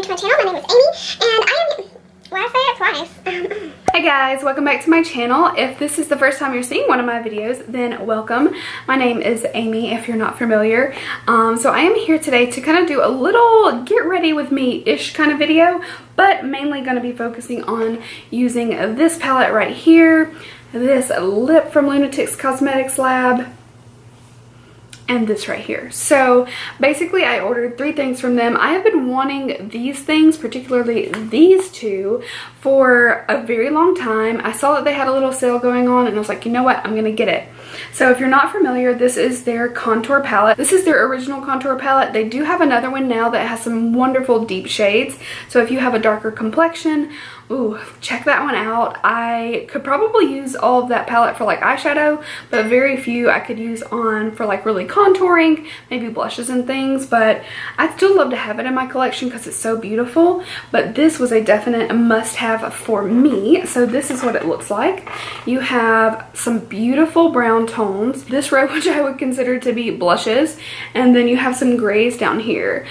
new to my channel. My name is Amy, and I am, well, I say it twice. Hey guys, welcome back to my channel. If this is the first time you're seeing one of my videos, then welcome. My name is Amy, if you're not familiar. So I am here today to kind of do a little get ready with me-ish kind of video, but mainly going to be focusing on using this palette right here, this lip from Lunatick's Cosmetics Lab, and this right here. So basically I ordered 3 things from them. I have been wanting these things, particularly these two, for a very long time. I saw that they had a little sale going on and I was like, you know what, I'm gonna get it. So if you're not familiar, this is their contour palette. This is their original contour palette. They do have another one now that has some wonderful deep shades. So if you have a darker complexion, ooh, check that one out. I could probably use all of that palette for like eyeshadow, but very few I could use on for like really contouring, maybe blushes and things, but I'd still love to have it in my collection because it's so beautiful. But this was a definite must-have for me. So this is what it looks like. You have some beautiful brown tones, this row which I would consider to be blushes, and then you have some grays down here.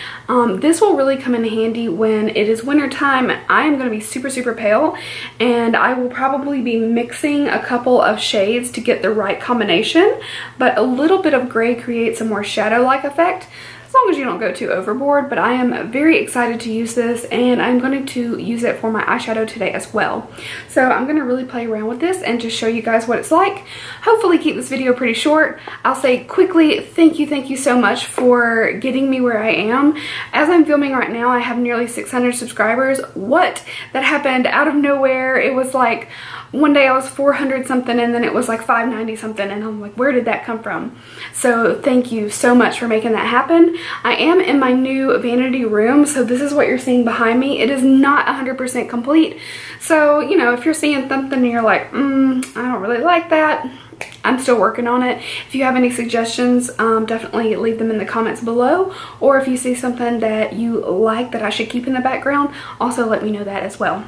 This will really come in handy when it is winter time. I am going to be super pale, and I will probably be mixing a couple of shades to get the right combination, but a little bit of gray creates a more shadow-like effect, as long as you don't go too overboard. But I am very excited to use this, and I'm going to use it for my eyeshadow today as well. So I'm going to really play around with this and just show you guys what it's like. Hopefully keep this video pretty short. I'll say quickly, thank you so much for getting me where I am. As I'm filming right now, I have nearly 600 subscribers. What? That happened out of nowhere. It was like one day I was 400 something and then it was like 590 something, and I'm like, where did that come from? So thank you so much for making that happen. I am in my new vanity room, so this is what you're seeing behind me. It is not 100% complete, so you know, if you're seeing something and you're like, I don't really like that, I'm still working on it. If you have any suggestions, definitely leave them in the comments below, or if you see something that you like that I should keep in the background, also let me know that as well.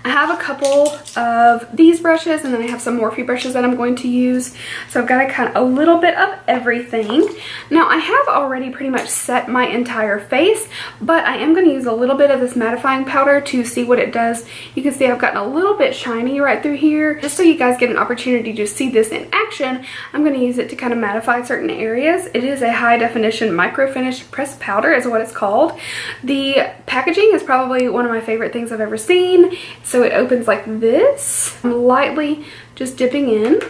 I have a couple of these brushes, and then I have some Morphe brushes that I'm going to use. So I've got a little bit of everything. Now I have already pretty much set my entire face, but I am going to use a little bit of this mattifying powder to see what it does. You can see I've gotten a little bit shiny right through here. Just so you guys get an opportunity to see this in action, I'm going to use it to kind of mattify certain areas. It is a high definition micro finish pressed powder is what it's called. The packaging is probably one of my favorite things I've ever seen. So it opens like this. I'm lightly just dipping in,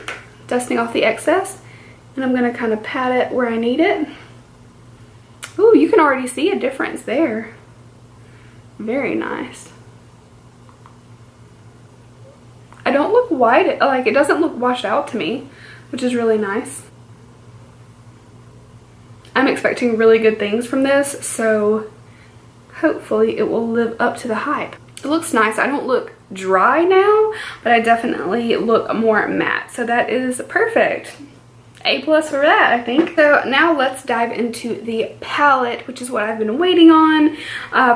dusting off the excess, and I'm going to kind of pat it where I need it. Ooh, you can already see a difference there. Very nice. I don't look white, like it doesn't look washed out to me, which is really nice. I'm expecting really good things from this, so hopefully it will live up to the hype. It looks nice. I don't look dry now, but I definitely look more matte, so that is perfect. A+ for that, I think. So now let's dive into the palette, which is what I've been waiting on.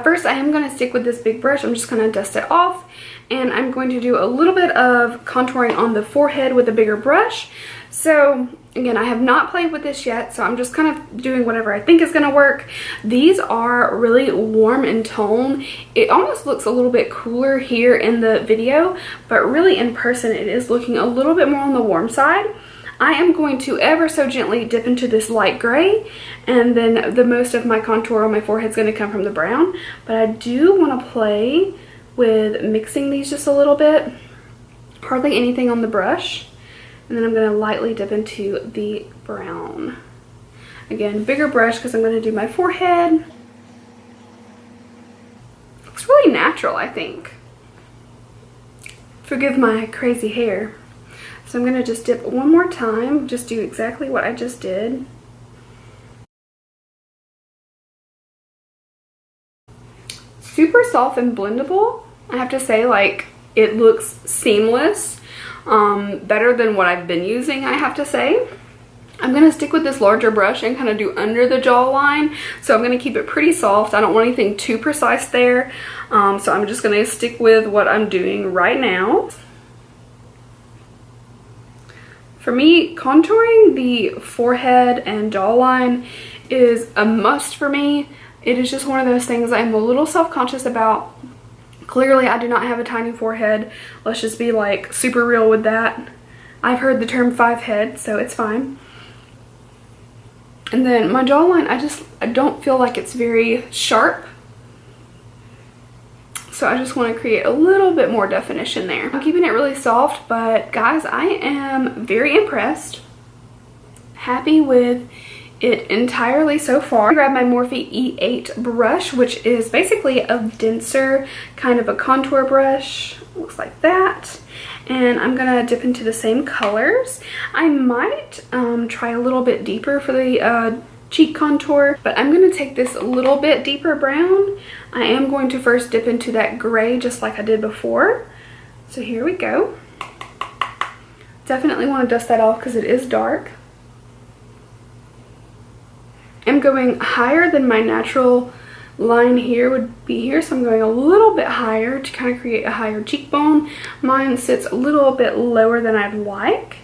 First, I am going to stick with this big brush. I'm just going to dust it off, and I'm going to do a little bit of contouring on the forehead with a bigger brush. So again, I have not played with this yet, so I'm just kind of doing whatever I think is going to work. These are really warm in tone. It almost looks a little bit cooler here in the video, but really in person it is looking a little bit more on the warm side. I am going to ever so gently dip into this light gray, and then the most of my contour on my forehead is going to come from the brown. But I do want to play with mixing these just a little bit. Hardly anything on the brush. And then I'm going to lightly dip into the brown. Again, bigger brush because I'm going to do my forehead. Looks really natural, I think. Forgive my crazy hair. So I'm going to just dip one more time. Just do exactly what I just did. Super soft and blendable. I have to say, like, it looks seamless. Better than what I've been using, I have to say. I'm going to stick with this larger brush and kind of do under the jawline, so I'm going to keep it pretty soft. I don't want anything too precise there, so I'm just going to stick with what I'm doing right now. For me, contouring the forehead and jawline is a must for me. It is just one of those things I'm a little self-conscious about. Clearly, I do not have a tiny forehead. Let's just be like super real with that. I've heard the term 5 head, so it's fine. And then my jawline, I don't feel like it's very sharp. So I just want to create a little bit more definition there. I'm keeping it really soft, but guys, I am very impressed. Happy with it entirely so far. I grabbed my Morphe E8 brush, which is basically a denser kind of a contour brush. Looks like that. And I'm gonna dip into the same colors. I might try a little bit deeper for the cheek contour, but I'm gonna take this a little bit deeper brown. I am going to first dip into that gray just like I did before. So here we go. Definitely want to dust that off because it is dark. I'm going higher than my natural line here would be here, so I'm going a little bit higher to kind of create a higher cheekbone. Mine sits a little bit lower than I'd like.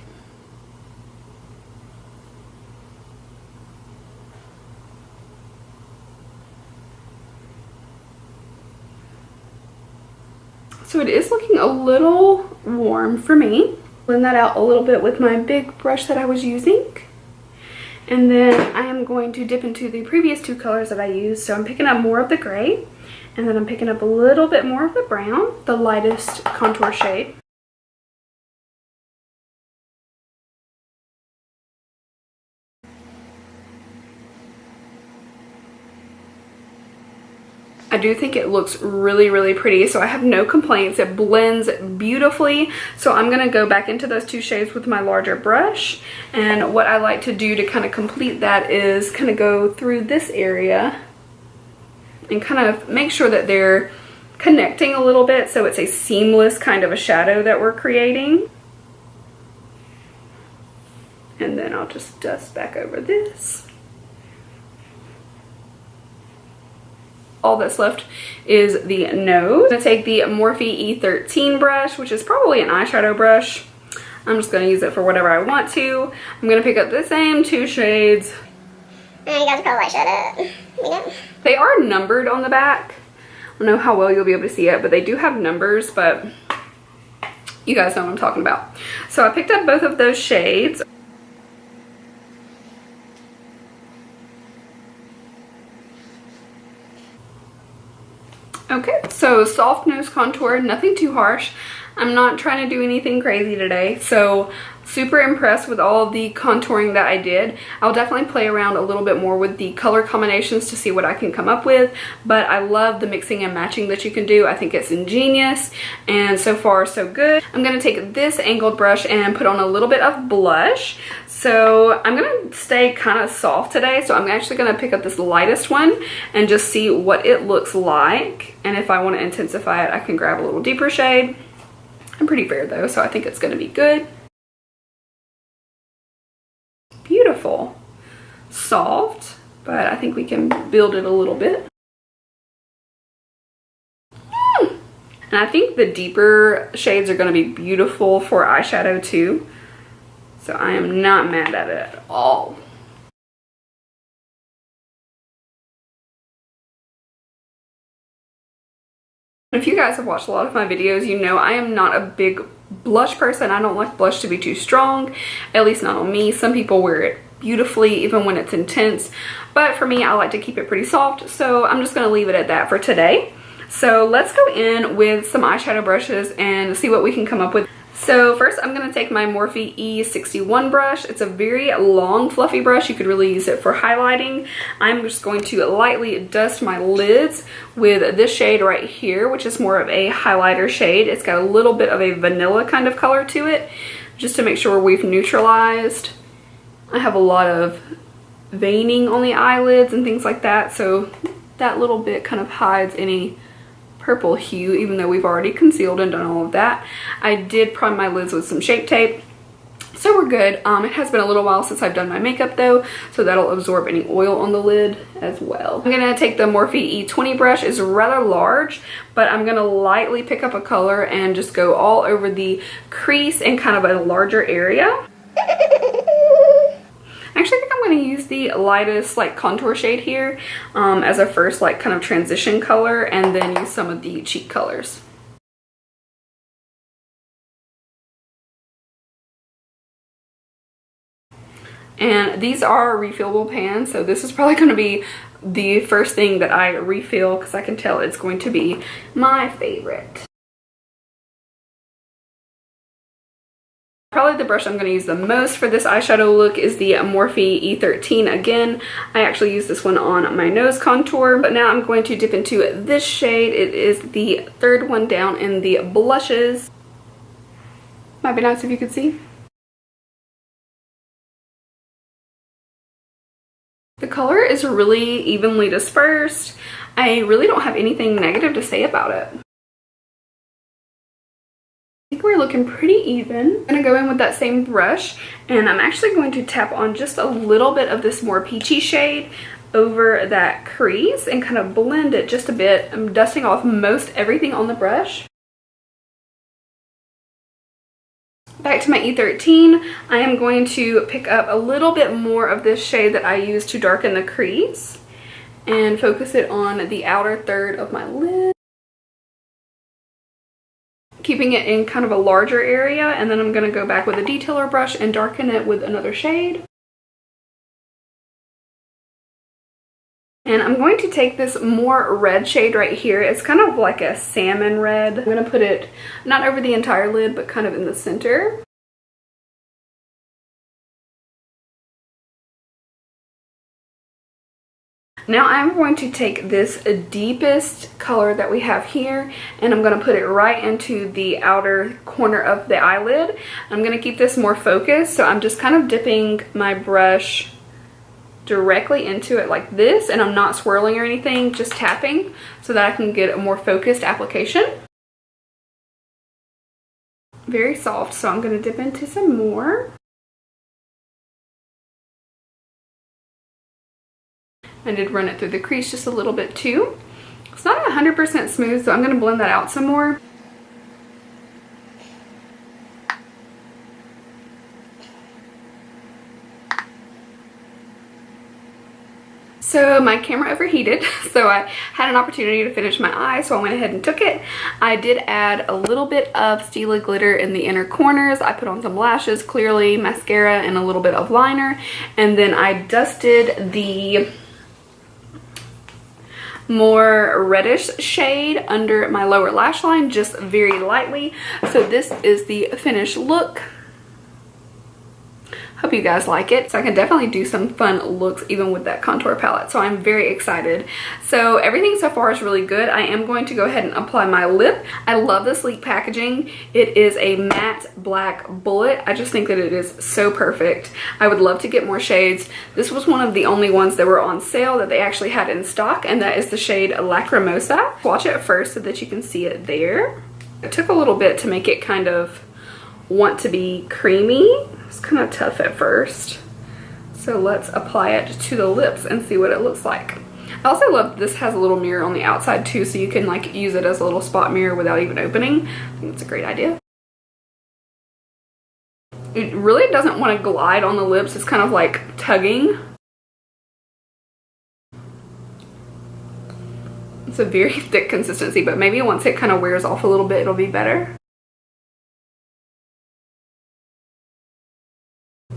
So it is looking a little warm for me. Blend that out a little bit with my big brush that I was using. And then I am going to dip into the previous 2 colors that I used. So I'm picking up more of the gray, and then I'm picking up a little bit more of the brown, the lightest contour shade. I do think it looks really, really pretty, so I have no complaints. It blends beautifully. So I'm gonna go back into those 2 shades with my larger brush. And what I like to do to kind of complete that is kind of go through this area and kind of make sure that they're connecting a little bit, so it's a seamless kind of a shadow that we're creating. And then I'll just dust back over this. All that's left is the nose. I'm gonna take the Morphe E13 brush, which is probably an eyeshadow brush. I'm just gonna use it for whatever I want to. I'm gonna pick up the same 2 shades. You guys probably should have, you know. They are numbered on the back. I don't know how well you'll be able to see it, but they do have numbers, but you guys know what I'm talking about. So I picked up both of those shades. Okay, so soft nose contour, nothing too harsh. I'm not trying to do anything crazy today, so super impressed with all of the contouring that I did. I'll definitely play around a little bit more with the color combinations to see what I can come up with, but I love the mixing and matching that you can do. I think it's ingenious, and so far so good. I'm gonna take this angled brush and put on a little bit of blush. So I'm gonna stay kind of soft today, so I'm actually gonna pick up this lightest one and just see what it looks like. And if I want to intensify it, I can grab a little deeper shade. I'm pretty fair though, so I think it's gonna be good. Beautiful. Soft, but I think we can build it a little bit. And I think the deeper shades are gonna be beautiful for eyeshadow too. So I am not mad at it at all. If you guys have watched a lot of my videos, you know I am not a big blush person. I don't like blush to be too strong, at least not on me. Some people wear it beautifully even when it's intense, but for me I like to keep it pretty soft, so I'm just going to leave it at that for today. So let's go in with some eyeshadow brushes and see what we can come up with. So first I'm going to take my Morphe E61 brush. It's a very long fluffy brush. You could really use it for highlighting. I'm just going to lightly dust my lids with this shade right here, which is more of a highlighter shade. It's got a little bit of a vanilla kind of color to it, just to make sure we've neutralized. I have a lot of veining on the eyelids and things like that, so that little bit kind of hides any purple hue, even though we've already concealed and done all of that. I did prime my lids with some Shape Tape, so we're good. It has been a little while since I've done my makeup though, so that'll absorb any oil on the lid as well. I'm gonna take the Morphe E20 brush. It's rather large, but I'm gonna lightly pick up a color and just go all over the crease in kind of a larger area. I actually think I'm going to to use the lightest like contour shade here as a first like kind of transition color, and then use some of the cheek colors. And these are refillable pans, so this is probably going to be the first thing that I refill because I can tell it's going to be my favorite. Probably the brush I'm going to use the most for this eyeshadow look is the Morphe E13. Again, I actually use this one on my nose contour, but now I'm going to dip into this shade. It is the third one down in the blushes. Might be nice if you could see. The color is really evenly dispersed. I really don't have anything negative to say about it. I think we're looking pretty even. I'm gonna go in with that same brush, and I'm actually going to tap on just a little bit of this more peachy shade over that crease and kind of blend it just a bit. I'm dusting off most everything on the brush. Back to my E13, I am going to pick up a little bit more of this shade that I use to darken the crease and focus it on the outer third of my lid, keeping it in kind of a larger area, and then I'm going to go back with a detailer brush and darken it with another shade. And I'm going to take this more red shade right here. It's kind of like a salmon red. I'm going to put it not over the entire lid, but kind of in the center. Now I'm going to take this deepest color that we have here, and I'm going to put it right into the outer corner of the eyelid. I'm going to keep this more focused, so I'm just kind of dipping my brush directly into it like this, and I'm not swirling or anything, just tapping so that I can get a more focused application. Very soft, so I'm going to dip into some more. I did run it through the crease just a little bit too. It's not 100% smooth, so I'm going to blend that out some more. So my camera overheated, so I had an opportunity to finish my eye, so I went ahead and took it. I did add a little bit of Stila glitter in the inner corners. I put on some lashes, clearly, mascara, and a little bit of liner. And then I dusted the more reddish shade under my lower lash line, just very lightly. So this is the finished look. Hope you guys like it. So I can definitely do some fun looks even with that contour palette. So I'm very excited. So everything so far is really good. I am going to go ahead and apply my lip. I love the sleek packaging. It is a matte black bullet. I just think that it is so perfect. I would love to get more shades. This was one of the only ones that were on sale that they actually had in stock, and that is the shade Lacrimosa. Watch it first so that you can see it there. It took a little bit to make it kind of want to be creamy. It's kind of tough at first. So let's apply it to the lips and see what it looks like. I also love this has a little mirror on the outside too, so you can like use it as a little spot mirror without even opening. I think it's a great idea. It really doesn't want to glide on the lips. It's kind of like tugging. It's a very thick consistency, but maybe once it kind of wears off a little bit, it'll be better.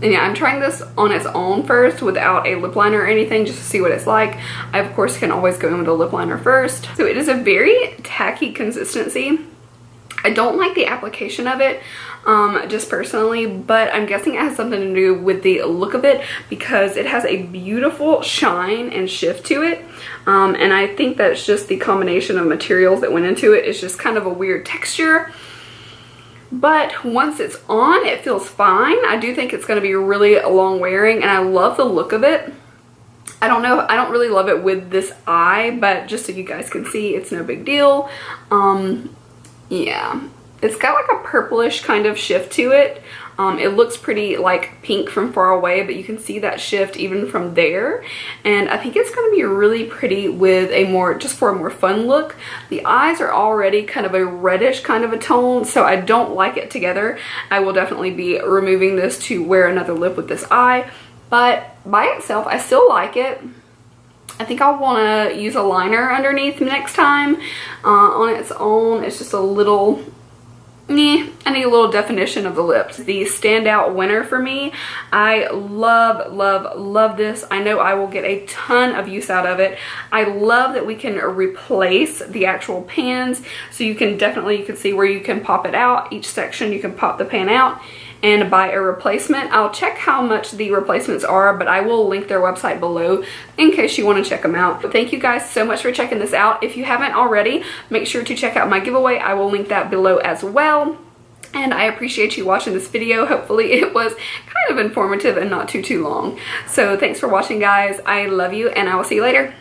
And yeah, I'm trying this on its own first without a lip liner or anything, just to see what it's like. I of course can always go in with a lip liner first. So it is a very tacky consistency. I don't like the application of it, just personally, but I'm guessing it has something to do with the look of it because it has a beautiful shine and shift to it. And I think that's just the combination of materials that went into it. It's just kind of a weird texture. But once it's on, it feels fine. I do think it's going to be really long wearing, and I love the look of it. I don't know, I don't really love it with this eye, but just so you guys can see, it's no big deal. Yeah, it's got like a purplish kind of shift to it. It looks pretty like pink from far away, but you can see that shift even from there. And I think it's going to be really pretty with a more, just for a more fun look. The eyes are already kind of a reddish kind of a tone, so I don't like it together. I will definitely be removing this to wear another lip with this eye. but by itself I still like it. I think I'll want to use a liner underneath next time. On its own, it's just a little, I need a little definition of the lips. The standout winner for me. I love this. I know I will get a ton of use out of it. I love that we can replace the actual pans, so you can see where you can pop it out. Each section you can pop the pan out and buy a replacement. I'll check how much the replacements are, but I will link their website below in case you want to check them out. But thank you guys so much for checking this out. If you haven't already, make sure to check out my giveaway. I will link that below as well. And I appreciate you watching this video. Hopefully it was kind of informative and not too long. So thanks for watching, guys. I love you, and I will see you later.